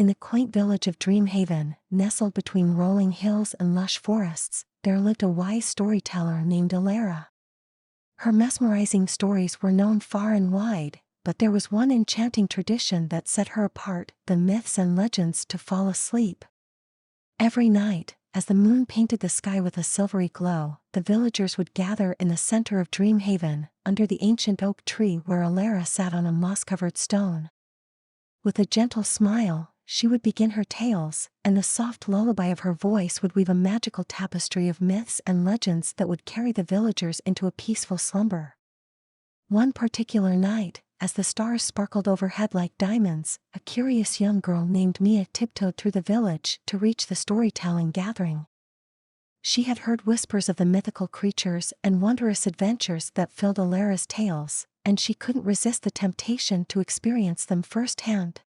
In the quaint village of Dreamhaven, nestled between rolling hills and lush forests, there lived a wise storyteller named Alara. Her mesmerizing stories were known far and wide, but there was one enchanting tradition that set her apart: the myths and legends to fall asleep. Every night, as the moon painted the sky with a silvery glow, the villagers would gather in the center of Dreamhaven, under the ancient oak tree where Alara sat on a moss-covered stone. With a gentle smile, she would begin her tales, and the soft lullaby of her voice would weave a magical tapestry of myths and legends that would carry the villagers into a peaceful slumber. One particular night, as the stars sparkled overhead like diamonds, a curious young girl named Mia tiptoed through the village to reach the storytelling gathering. She had heard whispers of the mythical creatures and wondrous adventures that filled Alara's tales, and she couldn't resist the temptation to experience them firsthand.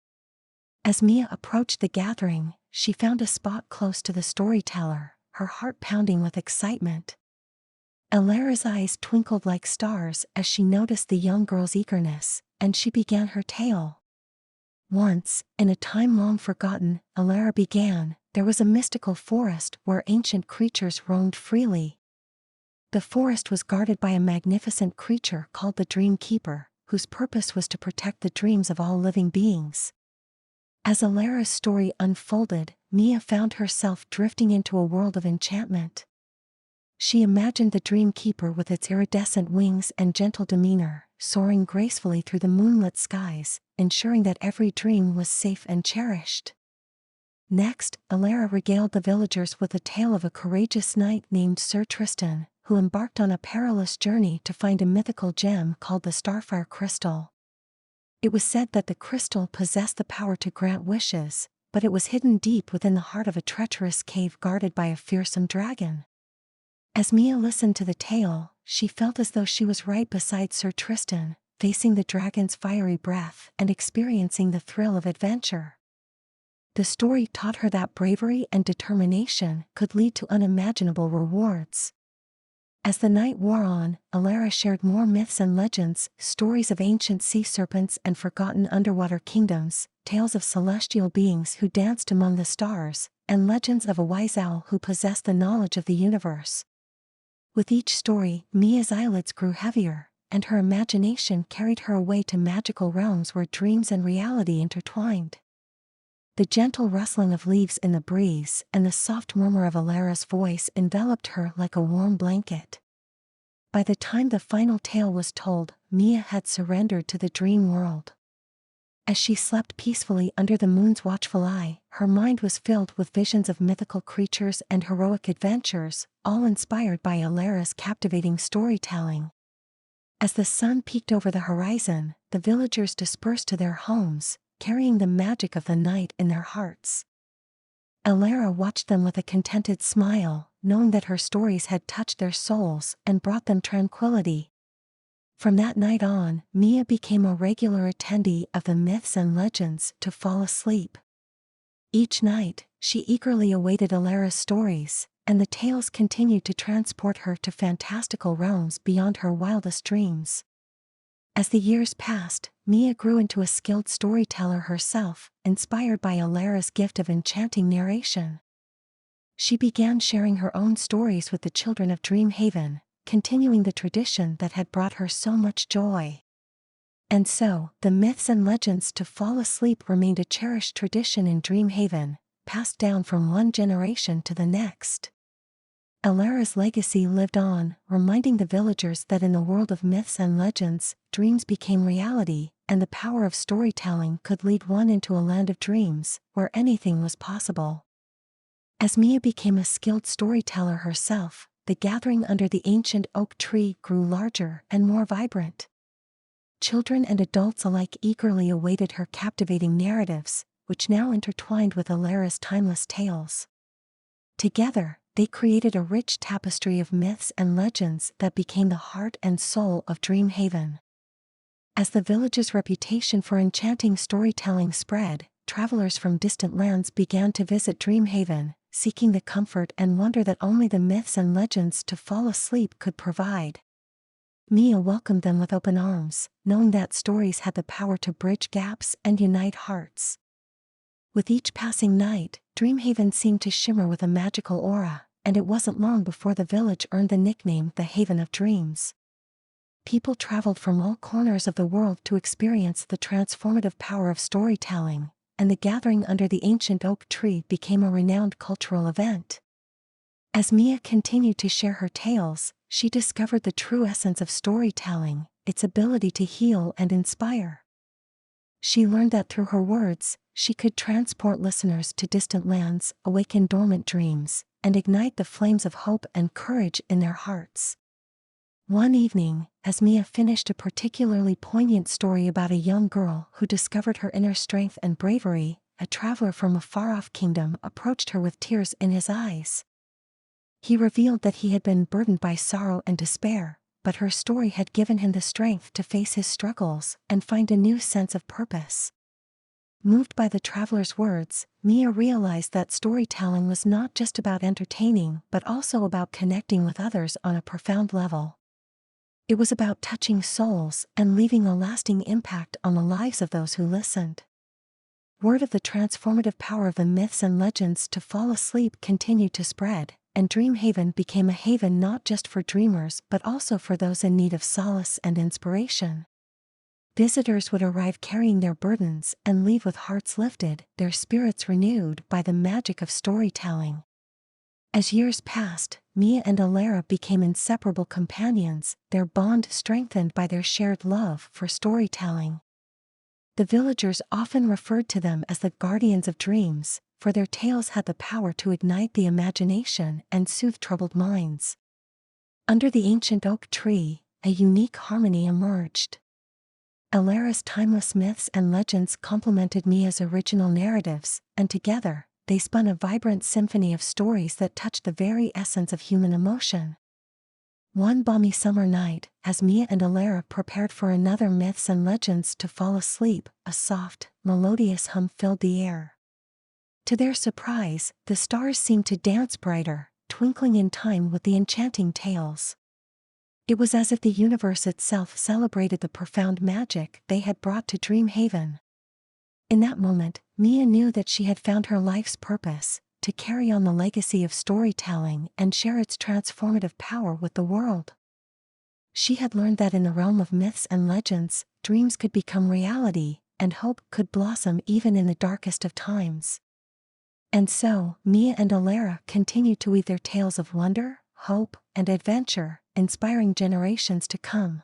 As Mia approached the gathering, she found a spot close to the storyteller, her heart pounding with excitement. Alara's eyes twinkled like stars as she noticed the young girl's eagerness, and she began her tale. Once, in a time long forgotten, Alara began, there was a mystical forest where ancient creatures roamed freely. The forest was guarded by a magnificent creature called the Dream Keeper, whose purpose was to protect the dreams of all living beings. As Alara's story unfolded, Mia found herself drifting into a world of enchantment. She imagined the Dream Keeper with its iridescent wings and gentle demeanor, soaring gracefully through the moonlit skies, ensuring that every dream was safe and cherished. Next, Alara regaled the villagers with a tale of a courageous knight named Sir Tristan, who embarked on a perilous journey to find a mythical gem called the Starfire Crystal. It was said that the crystal possessed the power to grant wishes, but it was hidden deep within the heart of a treacherous cave guarded by a fearsome dragon. As Mia listened to the tale, she felt as though she was right beside Sir Tristan, facing the dragon's fiery breath and experiencing the thrill of adventure. The story taught her that bravery and determination could lead to unimaginable rewards. As the night wore on, Alara shared more myths and legends, stories of ancient sea serpents and forgotten underwater kingdoms, tales of celestial beings who danced among the stars, and legends of a wise owl who possessed the knowledge of the universe. With each story, Mia's eyelids grew heavier, and her imagination carried her away to magical realms where dreams and reality intertwined. The gentle rustling of leaves in the breeze and the soft murmur of Alara's voice enveloped her like a warm blanket. By the time the final tale was told, Mia had surrendered to the dream world. As she slept peacefully under the moon's watchful eye, her mind was filled with visions of mythical creatures and heroic adventures, all inspired by Alara's captivating storytelling. As the sun peeked over the horizon, the villagers dispersed to their homes, carrying the magic of the night in their hearts. Alara watched them with a contented smile, knowing that her stories had touched their souls and brought them tranquility. From that night on, Mia became a regular attendee of the myths and legends to fall asleep. Each night, she eagerly awaited Alara's stories, and the tales continued to transport her to fantastical realms beyond her wildest dreams. As the years passed, Mia grew into a skilled storyteller herself, inspired by Alara's gift of enchanting narration. She began sharing her own stories with the children of Dreamhaven, continuing the tradition that had brought her so much joy. And so, the myths and legends to fall asleep remained a cherished tradition in Dreamhaven, passed down from one generation to the next. Alara's legacy lived on, reminding the villagers that in the world of myths and legends, dreams became reality, and the power of storytelling could lead one into a land of dreams, where anything was possible. As Mia became a skilled storyteller herself, the gathering under the ancient oak tree grew larger and more vibrant. Children and adults alike eagerly awaited her captivating narratives, which now intertwined with Alara's timeless tales. Together, they created a rich tapestry of myths and legends that became the heart and soul of Dreamhaven. As the village's reputation for enchanting storytelling spread, travelers from distant lands began to visit Dreamhaven, seeking the comfort and wonder that only the myths and legends to fall asleep could provide. Mia welcomed them with open arms, knowing that stories had the power to bridge gaps and unite hearts. With each passing night, Dreamhaven seemed to shimmer with a magical aura, and it wasn't long before the village earned the nickname the Haven of Dreams. People traveled from all corners of the world to experience the transformative power of storytelling, and the gathering under the ancient oak tree became a renowned cultural event. As Mia continued to share her tales, she discovered the true essence of storytelling, its ability to heal and inspire. She learned that through her words, she could transport listeners to distant lands, awaken dormant dreams, and ignite the flames of hope and courage in their hearts. One evening, as Mia finished a particularly poignant story about a young girl who discovered her inner strength and bravery, a traveler from a far-off kingdom approached her with tears in his eyes. He revealed that he had been burdened by sorrow and despair, but her story had given him the strength to face his struggles and find a new sense of purpose. Moved by the traveler's words, Mia realized that storytelling was not just about entertaining but also about connecting with others on a profound level. It was about touching souls and leaving a lasting impact on the lives of those who listened. Word of the transformative power of the myths and legends to fall asleep continued to spread, and Dreamhaven became a haven not just for dreamers but also for those in need of solace and inspiration. Visitors would arrive carrying their burdens and leave with hearts lifted, their spirits renewed by the magic of storytelling. As years passed, Mia and Alara became inseparable companions, their bond strengthened by their shared love for storytelling. The villagers often referred to them as the guardians of dreams, for their tales had the power to ignite the imagination and soothe troubled minds. Under the ancient oak tree, a unique harmony emerged. Alara's timeless myths and legends complemented Mia's original narratives, and together, they spun a vibrant symphony of stories that touched the very essence of human emotion. One balmy summer night, as Mia and Alara prepared for another myths and legends to fall asleep, a soft, melodious hum filled the air. To their surprise, the stars seemed to dance brighter, twinkling in time with the enchanting tales. It was as if the universe itself celebrated the profound magic they had brought to Dreamhaven. In that moment, Mia knew that she had found her life's purpose, to carry on the legacy of storytelling and share its transformative power with the world. She had learned that in the realm of myths and legends, dreams could become reality, and hope could blossom even in the darkest of times. And so, Mia and Alara continued to weave their tales of wonder, hope, and adventure, inspiring generations to come.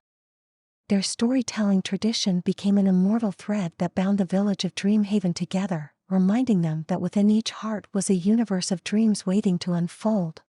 Their storytelling tradition became an immortal thread that bound the village of Dreamhaven together, reminding them that within each heart was a universe of dreams waiting to unfold.